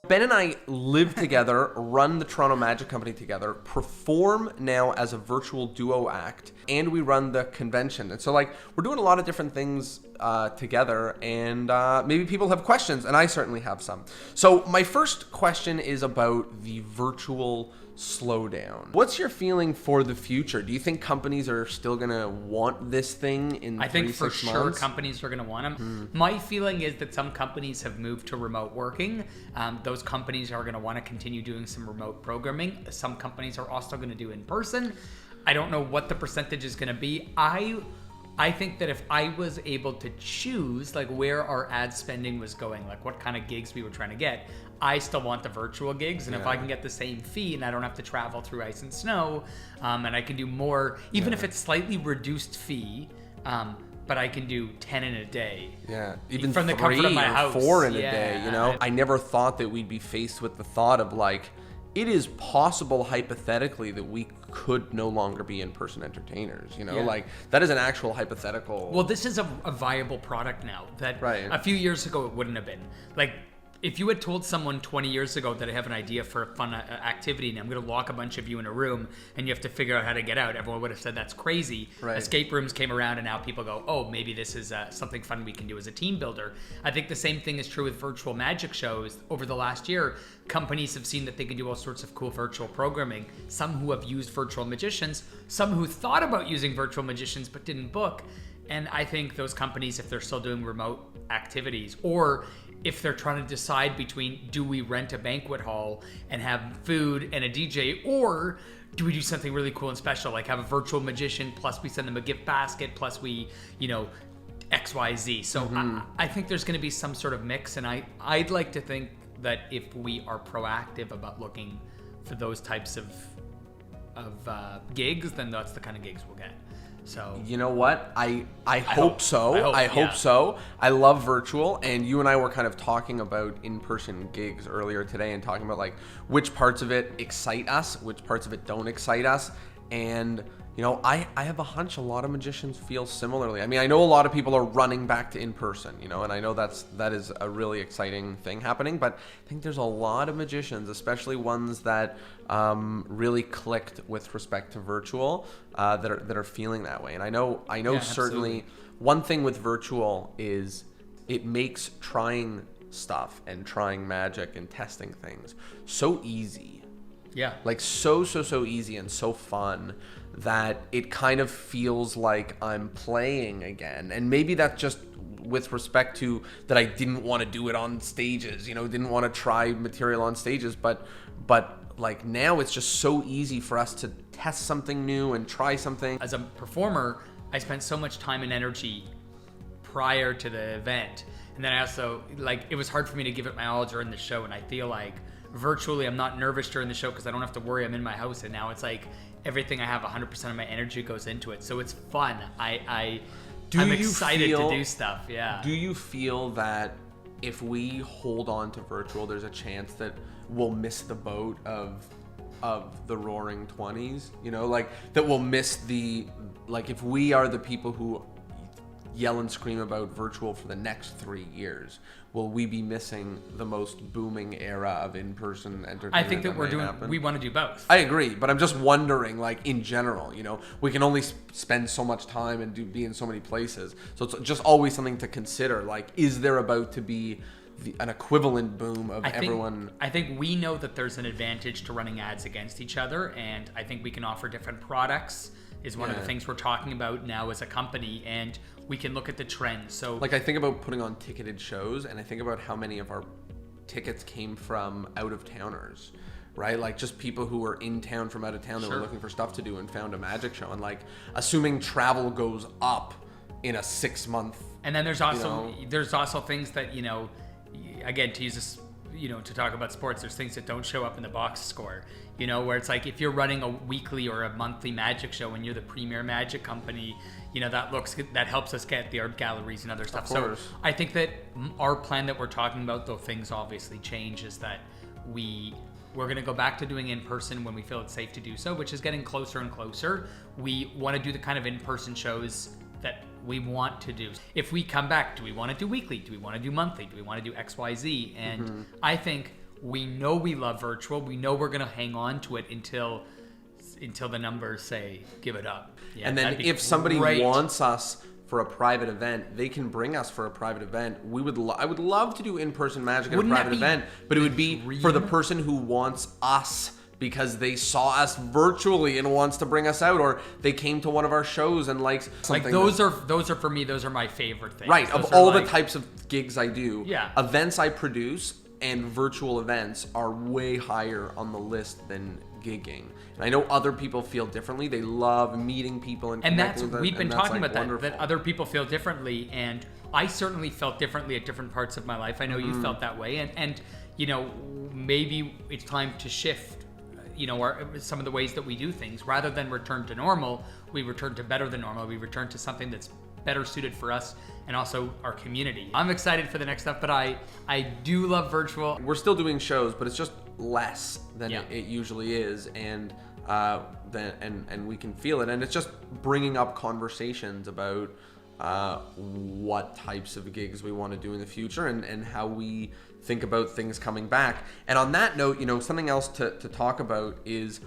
Ben and I live together, run the Toronto Magic Company together, perform now as a virtual duo act, and we run the convention. And so like we're doing a lot of different things together, and maybe people have questions, and I certainly have some. So my first question is about the virtual slowdown. What's your feeling for the future? Do you think companies are still gonna want this thing in 3-6 months? I think for sure companies are gonna want them. My feeling is that some companies have moved to remote working. Those companies are gonna want to continue doing some remote programming. Some companies are also gonna do in person. I don't know what the percentage is gonna be. I think that if I was able to choose like where our ad spending was going, like what kind of gigs we were trying to get, I still want the virtual gigs. And if I can get the same fee and I don't have to travel through ice and snow, and I can do more, even if it's slightly reduced fee, but I can do 10 in a day. Yeah, even from the 3 comfort of my or house. 4 in a day, you know? I never thought that we'd be faced with the thought of like, it is possible hypothetically that we could no longer be in-person entertainers, you know? Like that is an actual hypothetical. Well, this is a viable product now that a few years ago it wouldn't have been. Like if you had told someone 20 years ago that I have an idea for a fun activity and I'm going to lock a bunch of you in a room and you have to figure out how to get out, everyone would have said that's crazy. Escape rooms came around and now people go, oh, maybe this is something fun we can do as a team builder. I think the same thing is true with virtual magic shows. Over the last year, companies have seen that they can do all sorts of cool virtual programming. Some who have used virtual magicians, some who thought about using virtual magicians but didn't book. And I think those companies, if they're still doing remote activities, or if they're trying to decide between do we rent a banquet hall and have food and a DJ, or do we do something really cool and special, like have a virtual magician, plus we send them a gift basket, plus we, you know, XYZ. So I think there's going to be some sort of mix, and I'd like to think that if we are proactive about looking for those types of gigs, then that's the kind of gigs we'll get. So you know what? I hope so. I hope so. I love virtual, and you and I were kind of talking about in-person gigs earlier today and talking about like which parts of it excite us, which parts of it don't excite us. And you know, I have a hunch a lot of magicians feel similarly. I mean, I know a lot of people are running back to in-person, you know, and I know that is a really exciting thing happening, but I think there's a lot of magicians, especially ones that really clicked with respect to virtual, that are feeling that way. And I know certainly absolutely. One thing with virtual is it makes trying stuff and trying magic and testing things so easy. Yeah. Like so easy and so fun that it kind of feels like I'm playing again. And maybe that's just with respect to that I didn't want to do it on stages, you know, didn't want to try material on stages, but like now it's just so easy for us to test something new and try something. As a performer, I spent so much time and energy prior to the event. And then I also, like, it was hard for me to give it my all during the show. And I feel like virtually I'm not nervous during the show because I don't have to worry. I'm in my house, and now it's like everything I have, 100% of my energy goes into it. So it's fun. I'm excited to do stuff. Yeah. Do you feel that if we hold on to virtual, there's a chance that we'll miss the boat of the roaring 20s? You know, like that we'll miss like if we are the people who yell and scream about virtual for the next 3 years, will we be missing the most booming era of in-person entertainment? I think that we want to do both. I agree, but I'm just wondering, like in general, you know, we can only spend so much time and be in so many places. So it's just always something to consider. Like, is there about to be an equivalent boom of everyone? I think we know that there's an advantage to running ads against each other, and I think we can offer different products is one of the things we're talking about now as a company, and we can look at the trends. So like I think about putting on ticketed shows, and I think about how many of our tickets came from out-of-towners, right? Like just people who were in town from out of town that were looking for stuff to do and found a magic show. And like assuming travel goes up in a 6 month. And then there's also things that, you know, again, to use this, you know, to talk about sports, there's things that don't show up in the box score, you know, where it's like if you're running a weekly or a monthly magic show and you're the premier magic company, you know, that helps us get the art galleries and other stuff. So I think that our plan that we're talking about, though things obviously change, is that we're going to go back to doing in-person when we feel it's safe to do so, which is getting closer and closer. We want to do the kind of in-person shows that we want to do. If we come back, do we want to do weekly? Do we want to do monthly? Do we want to do XYZ? And I think we know we love virtual. We know we're going to hang on to it until the numbers say give it up. Yeah, and then if somebody wants us for a private event, they can bring us for a private event. I would love to do in-person magic at a private event, but it would be for the person who wants us because they saw us virtually and wants to bring us out, or they came to one of our shows and likes something. Those are for me. Those are my favorite things. Right, those of all the types of gigs I do, events I produce and virtual events are way higher on the list than gigging. And I know other people feel differently. They love meeting people and connecting with them. We've been talking about that other people feel differently, and I certainly felt differently at different parts of my life. I know you felt that way, and maybe it's time to shift some of the ways that we do things. Rather than return to normal, we return to better than normal. We return to something that's better suited for us and also our community. I'm excited for the next stuff, but I do love virtual. We're still doing shows, but it's just less than it usually is, and we can feel it. And it's just bringing up conversations about what types of gigs we want to do in the future and how we think about things coming back. And on that note, something else to talk about is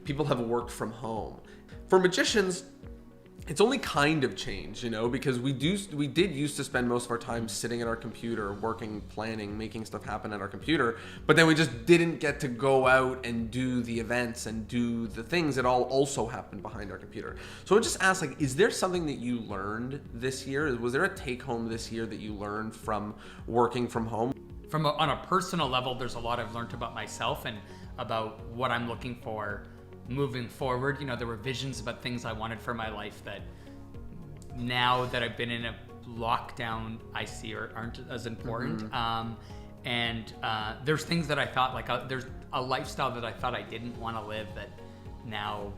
people have worked from home. For magicians, it's only kind of changed, because we did used to spend most of our time sitting at our computer, working, planning, making stuff happen at our computer, but then we just didn't get to go out and do the events and do the things that all also happened behind our computer. So I just asked, is there something that you learned this year? Was there a take home this year that you learned from working from home? On a personal level, there's a lot I've learned about myself and about what I'm looking for moving forward. There were visions about things I wanted for my life that now that I've been in a lockdown, I see aren't as important. And there's things that I thought, there's a lifestyle that I thought I didn't want to live that now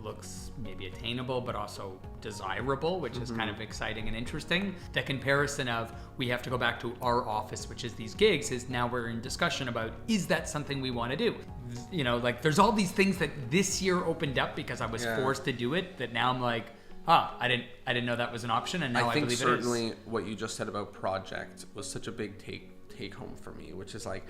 looks maybe attainable, but also desirable, which is kind of exciting and interesting. The comparison of we have to go back to our office, which is these gigs, is now we're in discussion about, is that something we want to do? There's all these things that this year opened up because I was forced to do it, that now I'm like, I didn't know that was an option, and now I believe it is. I think certainly what you just said about project was such a big take home for me, which is I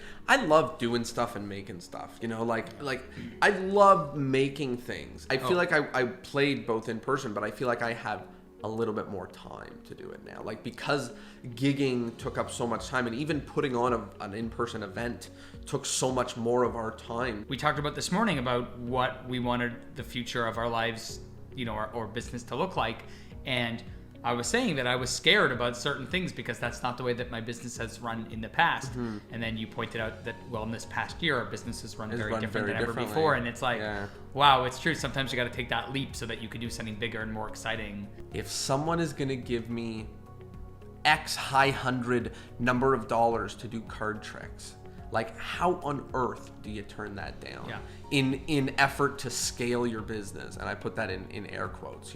love doing stuff and making stuff, I love making things. I feel like I played both in person, but I feel like I have a little bit more time to do it now, because gigging took up so much time, and even putting on an in-person event took so much more of our time. We talked about this morning about what we wanted the future of our lives, our business to look like, and I was saying that I was scared about certain things because that's not the way that my business has run in the past. And then you pointed out that, in this past year, our business has run very different than ever before. And it's wow, it's true. Sometimes you got to take that leap so that you can do something bigger and more exciting. If someone is going to give me X high hundred number of dollars to do card tricks, how on earth do you turn that down in effort to scale your business? And I put that in air quotes,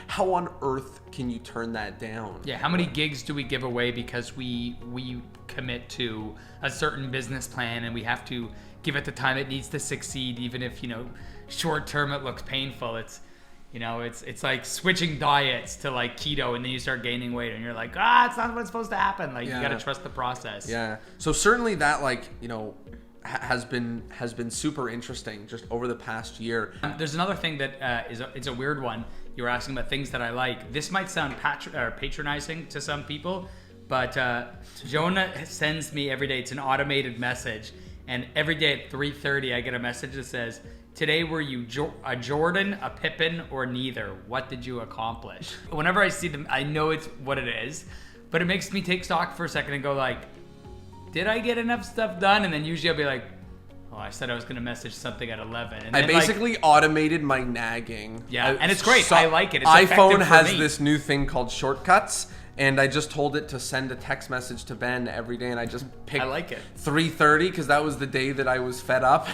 how on earth can you turn that down? How many gigs do we give away because we commit to a certain business plan and we have to give it the time it needs to succeed, even if short term it looks painful? It's like switching diets to keto, and then you start gaining weight and you're like, it's not what's supposed to happen. You got to trust the process. So certainly that has been super interesting just over the past year. There's another thing that it's a weird one. You were asking about things that I like. This might sound patronizing to some people, but Jonah sends me every day. It's an automated message, and every day at 3:30 I get a message that says, "Today were you a Jordan, a Pippin, or neither? What did you accomplish?" Whenever I see them, I know it's what it is, but it makes me take stock for a second and go did I get enough stuff done? And then usually I'll be like, I said I was going to message something at 11. And I basically automated my nagging. And it's great. I like it. It's iPhone has this new thing called shortcuts. And I just told it to send a text message to Ben every day, and I just picked 3:30 because that was the day that I was fed up,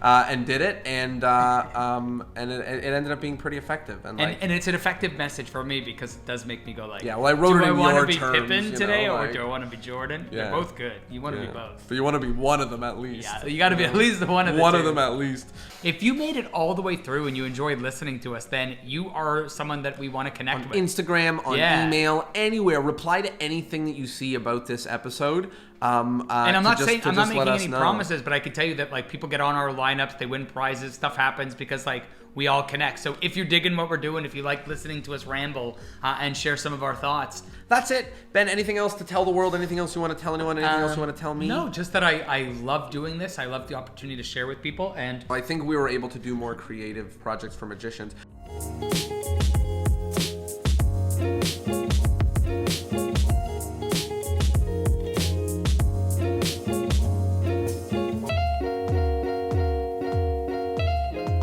and did it, and it ended up being pretty effective. And it's an effective message for me because it does make me go I wrote it in your terms. Do I want to be Pippin today, or do I want to be Jordan? They're both good. You want to be both. But you want to be one of them at least. Yeah, you got to be at least one of them. One of them at least. If you made it all the way through and you enjoyed listening to us, then you are someone that we want to connect with. On Instagram, on email, anywhere. Reply to anything that you see about this episode. And I'm not making any promises, but I can tell you that like people get on our lineups, they win prizes, stuff happens because like we all connect. So if you're digging what we're doing, if you like listening to us ramble and share some of our thoughts, that's it. Ben, anything else to tell the world? Anything else you want to tell anyone? Anything else you want to tell me? No, just that I love doing this. I love the opportunity to share with people, and I think we were able to do more creative projects for magicians.